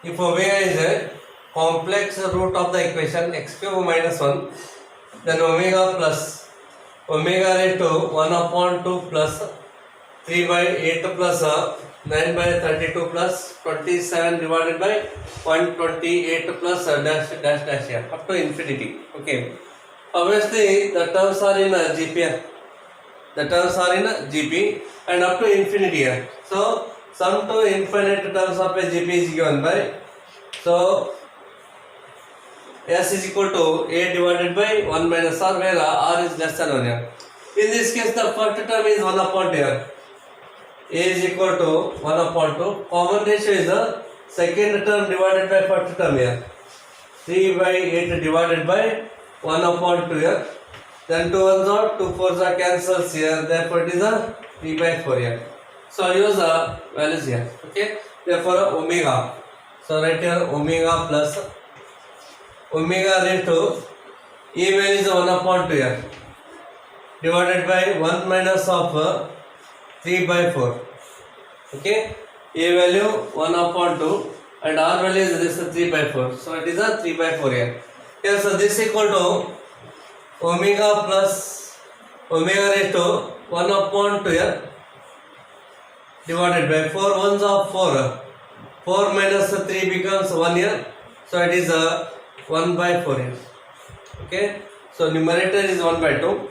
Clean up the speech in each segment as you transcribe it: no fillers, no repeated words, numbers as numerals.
If omega is a complex root of the equation x cube minus 1, then omega plus omega raised to 1 upon 2 plus 3 by 8 plus 9 by 32 plus 27 divided by 128 plus dash dash dash here up to infinity. Okay. Obviously, the terms are in GP. The terms are in GP and up to infinity here. So, sum to infinite terms of a GP is given by, so S is equal to A divided by 1 minus R, where R is less than 1 here. In this case, the first term is 1 upon 2 here. A is equal to 1 upon 2. Common ratio is the second term divided by first term here. 3 by 8 divided by 1 upon 2 here. Then 2 ones are 2 fours are cancels here. Therefore, it is a 3 by 4 here. So, use the values here. Okay. Therefore, omega. So, write here omega plus omega raised to A value is 1 upon 2 here. Divided by 1 minus of 3 by 4. Okay. A value 1 upon 2 and R value is this 3 by 4. So, it is a 3 by 4 here. Yes, so this is equal to omega plus omega raised to 1 upon 2 here. Divided by 4 ones of 4. 4 minus 3 becomes 1 here. So, it is a 1 by 4 here. Okay. So, numerator is 1 by 2.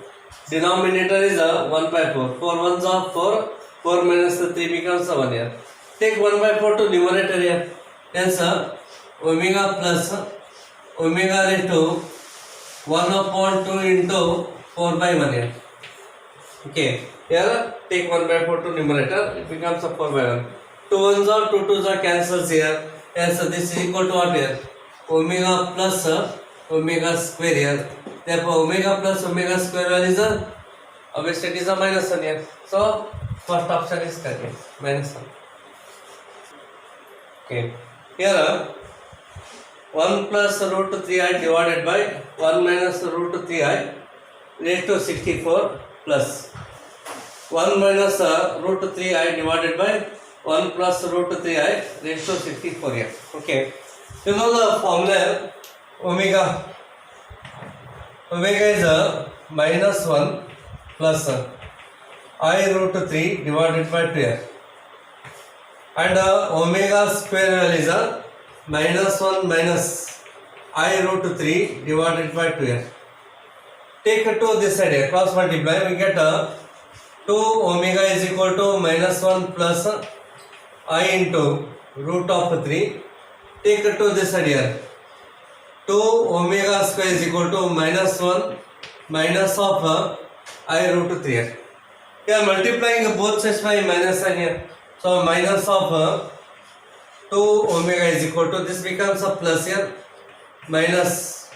Denominator is 1 by 4. 4 ones of 4. 4 minus 3 becomes 1 here. Take 1 by 4 to numerator here. Hence, omega plus omega raised to 1 upon 2 into 4 by 1 here. Okay. Here, take 1 by 4 to numerator. It becomes a 4 by 1. 2 ones are 2 twos are cancels here. Hence, this is equal to what here? Omega plus omega square here. Therefore, omega plus omega square value is obviously it is a minus 1 here. So, first option is correct. Minus 1. Okay. Here, 1 plus root 3i divided by 1 minus root 3i raised to 64 plus 1 minus root 3i divided by 1 plus root 3i raised to 64 here. Okay. You know the formula omega. Omega is minus 1 plus I root 3 divided by 2 here. And omega square value is minus 1 minus I root 3 divided by 2 here. Take 2 this side here, cross multiply, we get 2 omega is equal to minus 1 plus I into root of 3. Take 2 this side here. 2 omega square is equal to minus 1 minus of I root 3 here. We are multiplying both sides by minus sign here. So minus of 2 omega is equal to, this becomes a plus here, minus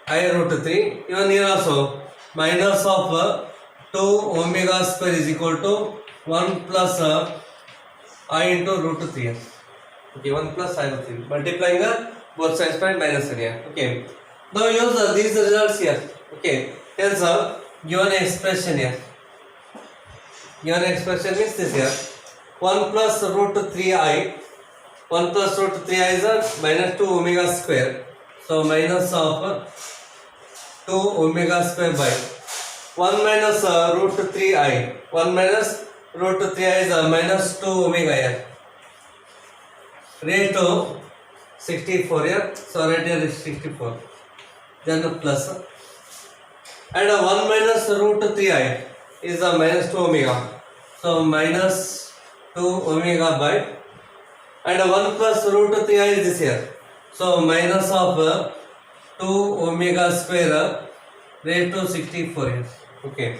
I root 3. Even here also minus of 2 omega square is equal to 1 plus I into root 3 here. Okay, 1 plus I root 3. Multiplying both sides by minus here. Okay. Now use these results here. Okay. Hence given expression here. Given expression means this here. 1 plus root 3i. 1 plus root 3i is minus 2 omega square. So minus of 2 omega square by 1 minus root 3i. 1 minus root 3i is minus 2 omega here. Raised to 64 here. So right here is 64. Then plus. And 1 minus root 3i is minus 2 omega. So minus 2 omega by, and 1 plus root 3i is this here. So minus of 2 omega square raised to 64 here. Okay.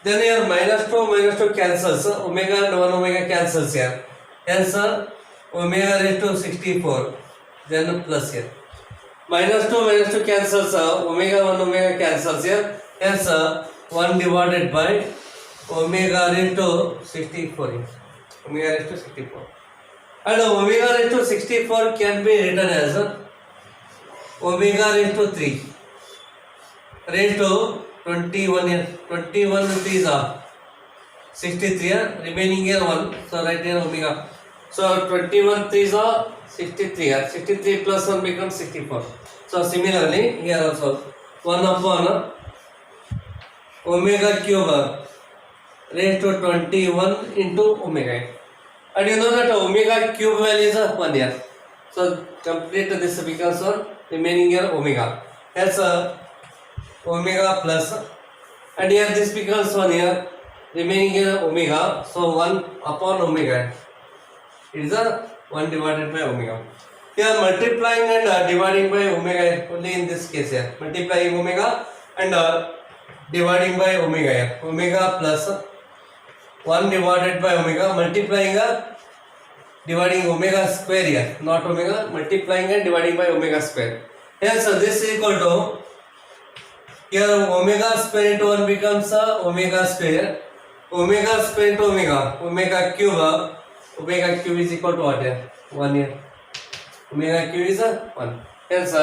Then here minus 2 cancels. Omega and 1 omega cancels here. Hence omega raised to 64. Then plus here. Minus 2 cancels. Omega 1 omega cancels here. Hence 1 divided by omega raised to 64 here. Omega raised to 64. And omega raised to 64 can be written as omega raised to 3 raised to 21 here. 21 is 63 here. Remaining here 1. So write here omega. So 21 3s are 63. 63 plus 1 becomes 64. So similarly here also 1 upon omega cube raised to 21 into omega. And you know that omega cube value is 1 here. So complete this becomes 1, remaining here omega. That's omega plus, and here this becomes 1 here, remaining here omega. So 1 upon omega. It is 1 divided by omega. Here multiplying and dividing by omega only in this case here. Multiplying omega and dividing by omega here. Omega plus 1 divided by omega, multiplying dividing omega square here, not omega, multiplying and dividing by omega square. Here so this is equal to, here omega square into 1 becomes omega square. Omega square into omega, omega cube is equal to what here? 1 here. Omega cube is 1. Hence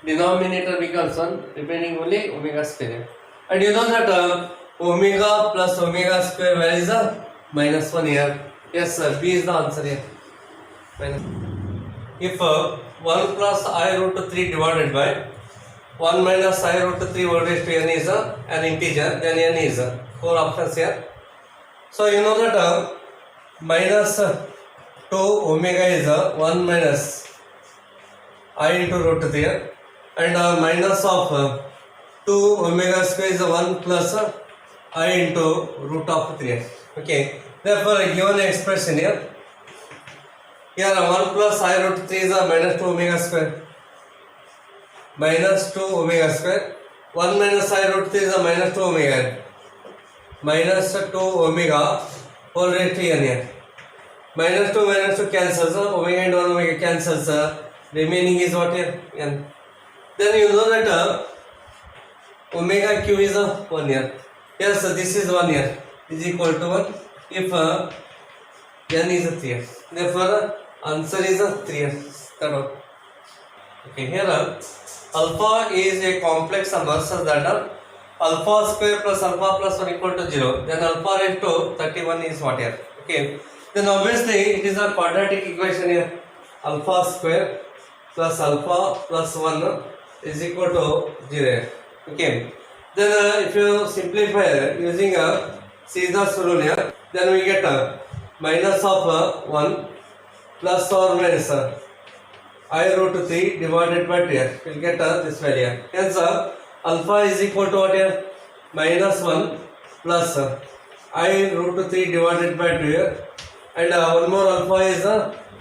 denominator becomes 1, remaining only omega square. And you know that omega plus omega square value is minus 1 here. Yes sir, B is the answer here. Minus. If 1 plus I root 3 divided by 1 minus I root 3 whole raised to n is an integer, then n is 4 options here. So you know that minus 2 omega is 1 minus I into root 3 and minus of 2 omega square is 1 plus I into root of 3. Okay, therefore given expression here 1 plus I root 3 is minus 2 omega square. Minus 2 omega square. 1 minus I root 3 is minus 2 omega. Minus 2 omega whole raised to n here. Minus 2 cancels. Omega and 1 omega cancels. Remaining is what here? N. Then you know that omega cube is 1 here. Yes, this is 1 here. Is equal to 1 if n is 3 here. Therefore answer is 3 here. That one. Okay, here alpha is a complex number such that alpha square plus alpha plus 1 equal to 0. Then alpha raised to 31 is what here? Okay. Then obviously it is a quadratic equation here. Alpha square plus alpha plus 1 is equal to 0. Okay. Then if you simplify using Caesar's rule here, then we get minus of 1 plus or minus I root 3 divided by 2 here. We will get this value. Hence alpha is equal to what here? Minus 1 plus I root 3 divided by 2 here. And one more alpha is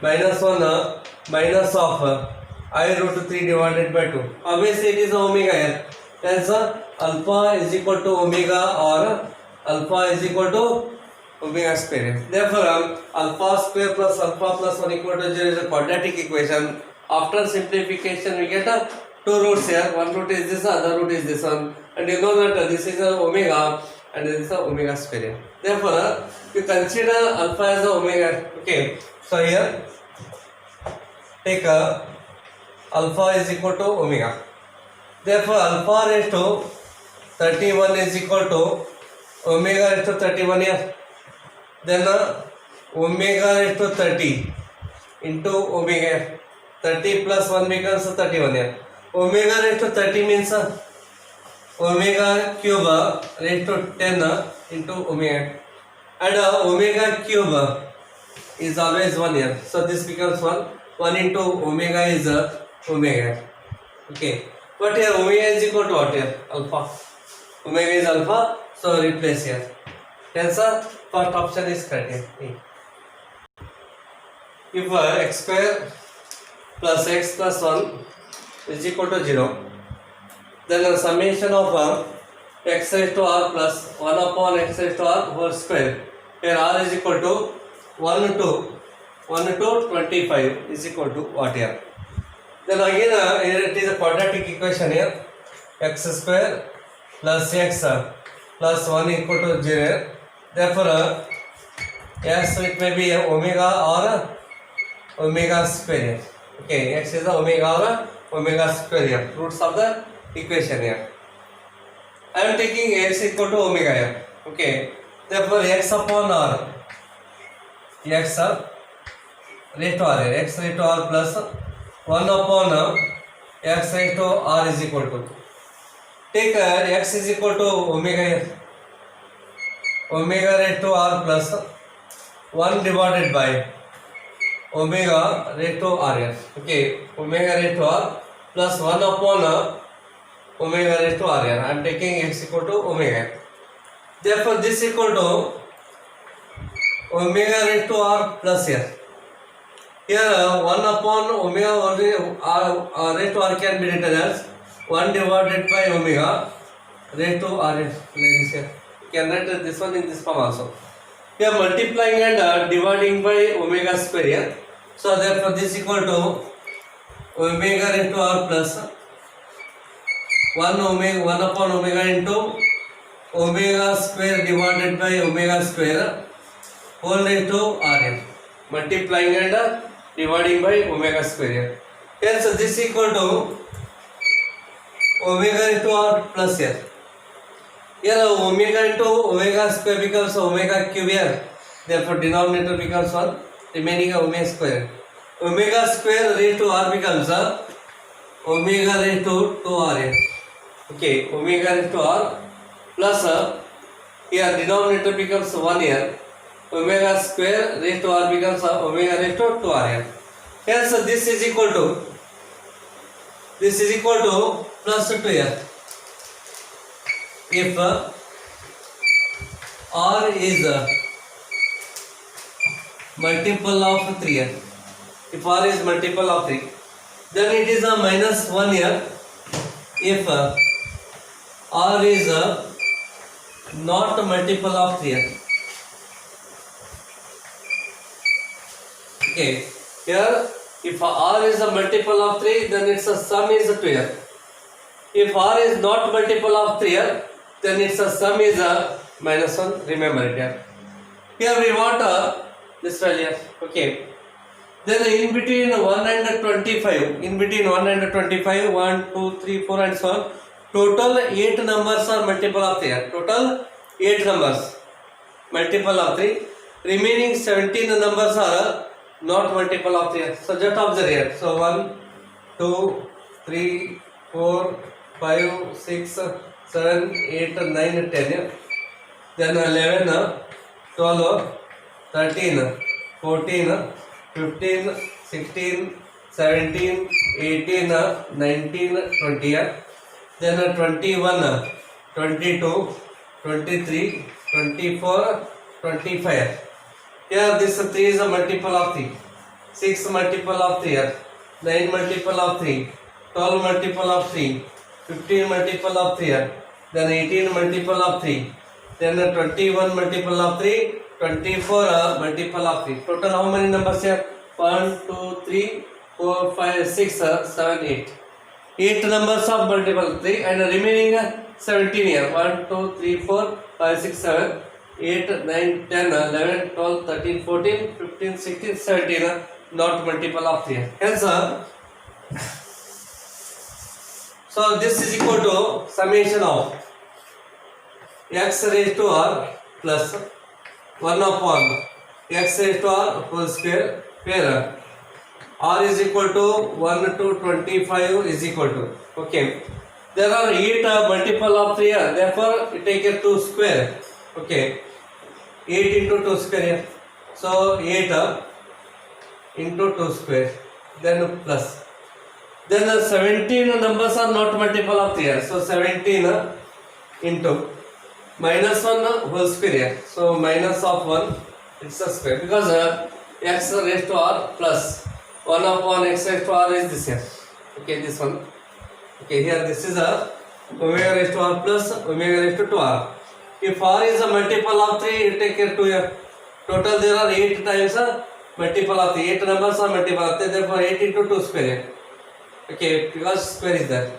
minus 1 minus of I root 3 divided by 2. Obviously it is omega here. Hence alpha is equal to omega or alpha is equal to omega square. Therefore alpha square plus alpha plus 1 equal to 0 is a quadratic equation. After simplification we get 2 roots here. One root is this, other root is this one. And you know that this is omega and this is omega square. Therefore you consider alpha as omega. Okay. So here take alpha is equal to omega. Therefore alpha raised to 31 is equal to omega raised to 31 here. Then omega raised to 30 into omega. 30 plus 1 becomes 31 here. Omega raised to 30 means omega cube raised to 10 into omega. And omega cube is always 1 here. So this becomes 1. 1 into omega is omega. Okay. But here omega is equal to what here? Alpha. Omega is alpha. So replace here. Hence first option is correct here. If x square plus x plus 1 is equal to 0, then the summation of x raised to r plus 1 upon x raised to r whole square, here r is equal to 1 to 25 is equal to what here? Then again here it is a quadratic equation here. X square plus x plus 1 equal to 0. Therefore yes, it may be omega or omega square. Okay, x is the omega or omega square here. Roots of the equation here. I am taking x equal to omega here. Okay, therefore x upon r, x raised to r here, x raised to r plus 1 upon x raised to r is equal to, take x is equal to omega here, omega raised to r plus 1 divided by omega raised to r here. Okay, omega raised to r plus 1 upon omega raised to r here. I am taking x equal to omega. Therefore, this equal to omega raised to r plus here. Here 1 upon omega r raised to r can be written as 1 divided by omega raised to r like this here. You can write this one in this form also. We are multiplying and dividing by omega square here. So therefore this equal to omega raised to r plus 1 upon omega into omega square divided by omega square whole raised to r here. Multiplying and dividing by omega square here. Hence this equal to omega raised to r plus here. Here omega into omega square becomes omega cube here. Therefore denominator becomes 1, remaining omega square. Omega square raised to r becomes omega raised to 2r here. Okay, omega raised to r plus here denominator becomes 1 here. Omega square raised to r becomes omega raised to 2r here. Hence this is equal to plus 2 here. If r is multiple of 3 here, if r is multiple of 3, then it is a minus 1 here. If r is not multiple of 3 here. Okay, here if r is a multiple of 3, then its sum is 2 here. If r is not multiple of 3 here, then its sum is minus 1. Remember it here. Here we want this value. Okay. Then in between 1 and 25, 1, 2, 3, 4 and so on, total 8 numbers are multiple of 3 here. Total 8 numbers multiple of 3. Remaining 17 numbers are not multiple of 3. So just observe here. So 1, 2, 3, 4, 5, 6, 7, 8, 9, 10. Then 11, 12, 13, 14, 15, 16, 17, 18, 19, 20. Then 21, 22, 23, 24, 25. Here this 3 is a multiple of 3. 6 multiple of 3 here. 9 multiple of 3. 12 multiple of 3. 15 multiple of 3 here. Then 18 multiple of 3. Then 21 multiple of 3. 24 multiple of 3. Total how many numbers here? 1, 2, 3, 4, 5, 6, 7, 8. 8 numbers of multiple of 3 and remaining 17 here. 1, 2, 3, 4, 5, 6, 7, 8, 9, 10, 11, 12, 13, 14, 15, 16, 17 not multiple of 3. Hence, so this is equal to summation of x raised to r plus 1 upon x raised to r whole square, where r is equal to 1 to 25 is equal to. Okay, there are 8 multiple of 3 here, therefore we take a 2 square. Okay, 8 into 2 square here. So 8 into 2 square, then plus. Then 17 numbers are not multiple of 3 here. So 17 into minus 1 whole square here. So minus of 1, it's a square, because x raised to r plus 1 upon x raised to r is this here. Okay, this one. Okay, here this is a omega raised to r plus omega raised to 2r. If r is a multiple of 3, you take care 2 here. Total there are 8 times multiple of 3. 8 numbers are multiple of 3. Therefore 8 into 2 square here. Okay, because square is there.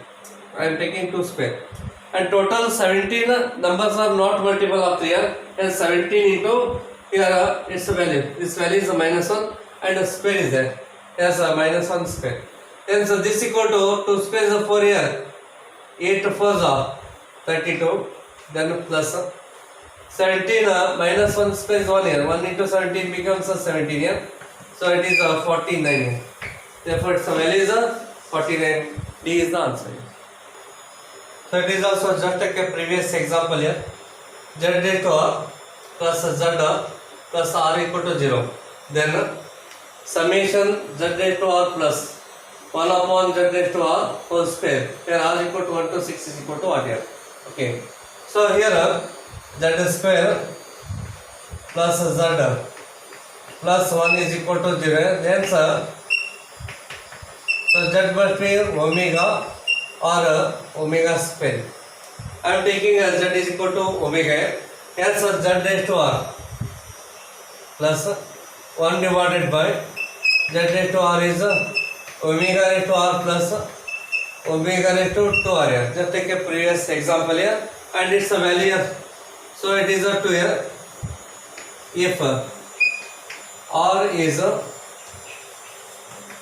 I am taking 2 square. And total 17 numbers are not multiple of 3 here. And 17 into here its value. This value is a minus 1 and a square is there. Yes, a minus 1 square. Then so this equal to 2 square is 4 here. 8 4s are 32. Then plus 17 minus 1 square is 1 here. 1 into 17 becomes 17 here. So it is 49. Therefore its value is 49. D is the answer. So it is also just like a previous example here. Z raised to r plus z plus r equal to 0. Then summation z raised to r plus 1 upon z raised to r whole square. Here r equal to 1 to 6 is equal to what here? Okay. So here z square plus z plus 1 is equal to 0. Hence so z must be omega or omega square. I am taking z is equal to omega. Hence z raised to r plus 1 divided by z raised to r is omega raised to r plus omega raised to 2r here. Just take a previous example here and its a value here. So it is a 2 here. If r is a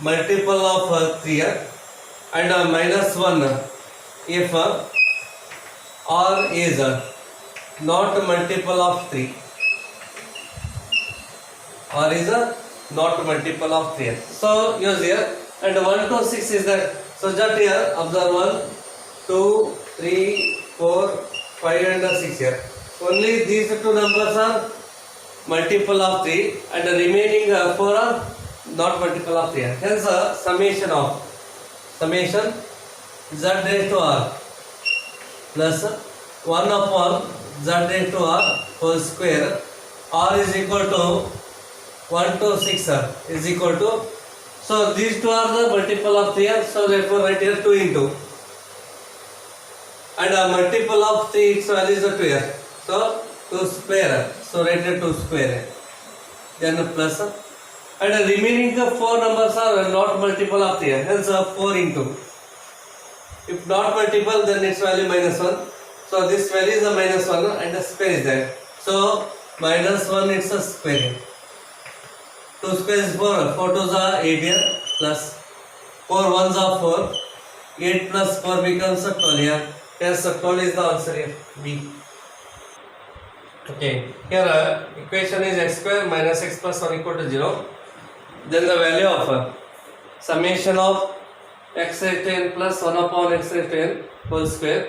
multiple of 3 here and minus 1 if r is not multiple of 3. R is not multiple of 3. So use here and 1 to 6 is that. So just here observe 1, 2, 3, 4, 5 and 6 here. Only these two numbers are multiple of 3 and the remaining 4 are not multiple of 3. Hence summation z raised to r plus 1 upon z raised to r whole square. R is equal to 1 to 6 is equal to. So these two are the multiple of 3. So therefore write here 2 into. And multiple of 3 its value is 2 here. So 2 square. So write here 2 square. Then plus. And the remaining 4 numbers are not multiple of 3. Hence 4 into. If not multiple, then its value minus 1. So this value is a minus 1 and the square is there. So minus 1 it's a square. 2 square is 4. 4 2s are 8 here plus 4 1s are 4. 8 plus 4 becomes 12 here. Yes, 12 is the answer here. B. Okay. Here equation is x square minus x plus 1 equal to 0. Then the value of summation of x raised to n plus 1 upon x raised to n whole square,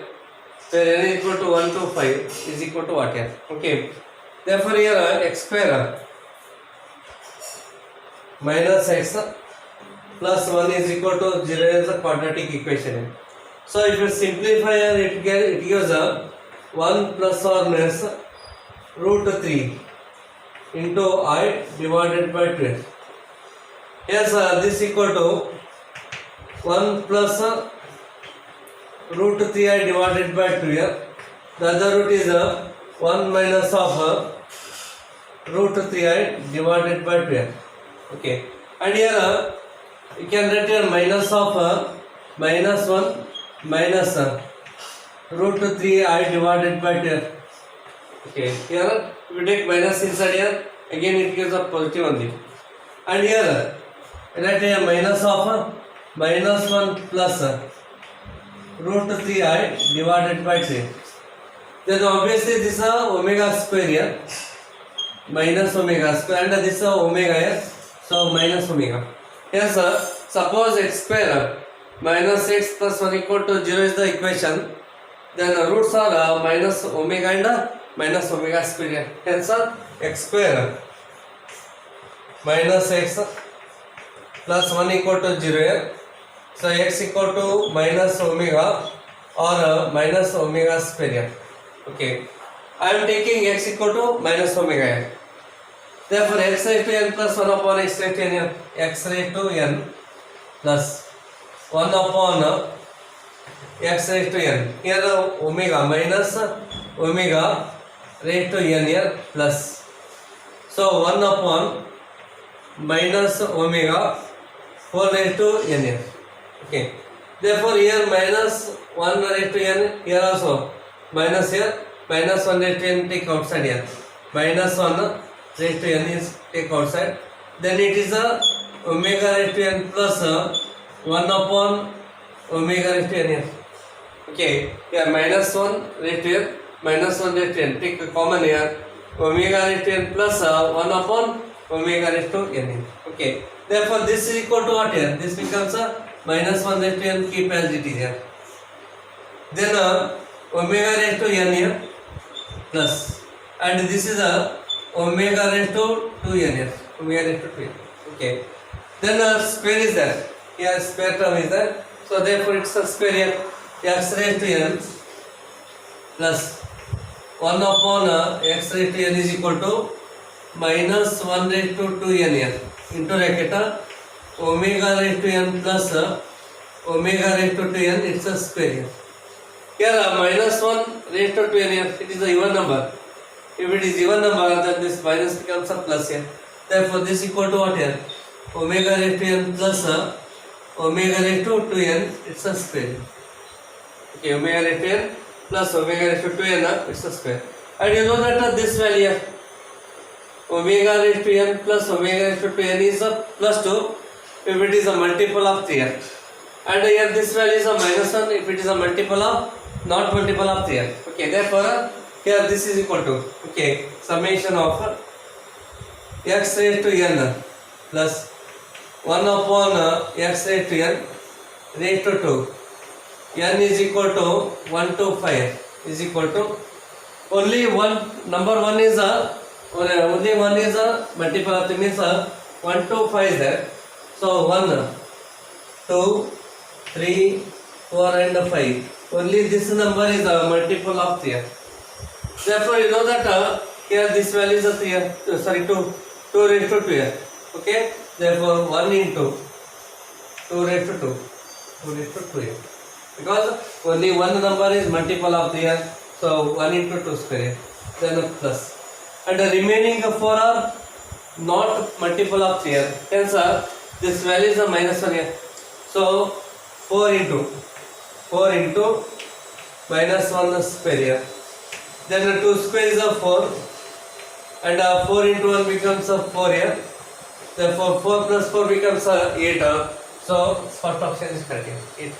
where n is equal to 1 to 5 is equal to what here? Okay. Therefore here x square minus x plus 1 is equal to 0 is a quadratic equation. So if you simplify it gives 1 plus or minus root 3 into I divided by 12. Yes, this equal to 1 plus root 3i divided by 2 here. The other root is 1 minus of root 3i divided by 2 here. Okay. And here you can write here minus of minus 1 minus root 3i divided by 2 here. Okay. Here if you take minus inside here, again it gives a positive only. And here write here minus of minus 1 plus root 3i divided by 3. Then obviously this is omega square here, minus omega square, and this is omega here, so minus omega. Yes, suppose x square minus x plus 1 equal to 0 is the equation, then the roots are minus omega and minus omega square here. Hence x square minus x plus 1 equal to 0 here. So x equal to minus omega or minus omega square here. Okay. I am taking x equal to minus omega here. Therefore x raised to n plus 1 upon x raised to n here. X raised to n plus 1 upon x raised to n. Here omega minus omega raised to n here plus. So 1 upon minus omega 4 raised to n here. Okay. Therefore here minus 1 raised to n, here also minus here, minus 1 raised to n take outside here. Minus 1 raised to n is take outside. Then it is a omega raised to n plus 1 upon omega raised to n here. Okay. Here minus 1 raised to n, minus 1 raised to n. Take a common here. Omega raised to n plus 1 upon omega raised to n here. Okay, therefore this is equal to what here? This becomes a minus 1 raised to n, keep as it is here. Then omega raised to n here plus, and this is a omega raised to 2n here, omega raised to 2n. Okay, then square is there, here square term is there, so therefore it's a square here, x raised to n plus 1 upon x raised to n is equal to minus 1 raised to 2n here into bracket omega raised to n plus omega raised to 2n, it's a square here. Here minus 1 raised to 2n here, it is a even number. If it is even number, then this minus becomes a plus here. Therefore this equal to what here? Omega raised to n plus omega raised to 2n, it's a square. Okay, omega raised to n plus omega raised to 2n, it's a square. And you know that this value here, omega raised to n plus omega raised to 2n is a plus 2 if it is a multiple of 3n. And here this value is a minus 1 if it is a multiple of, not multiple of 3n. Okay, therefore here this is equal to, okay, summation of x raised to n plus 1 upon x raised to n raised to 2. N is equal to 1 to 5 is equal to only one, number 1 is a, only one is a multiple of 3, means 1 to 5 is there. So 1, 2, 3, 4 and 5. Only this number is a multiple of 3. Therefore you know that here this value is a 3, sorry 2 raised to 2. Okay, therefore 1 into 2 raised to 2, 2 raised to 2. Because only one number is multiple of 3, so 1 into 2 square, then a plus. And the remaining 4 are not multiple of 3, hence this value is a minus 1 here. So 4 into minus 1 square here. Then 2 square is a 4, and 4 into 1 becomes a 4 here. Therefore 4 plus 4 becomes 8. So first option is correct here, 8.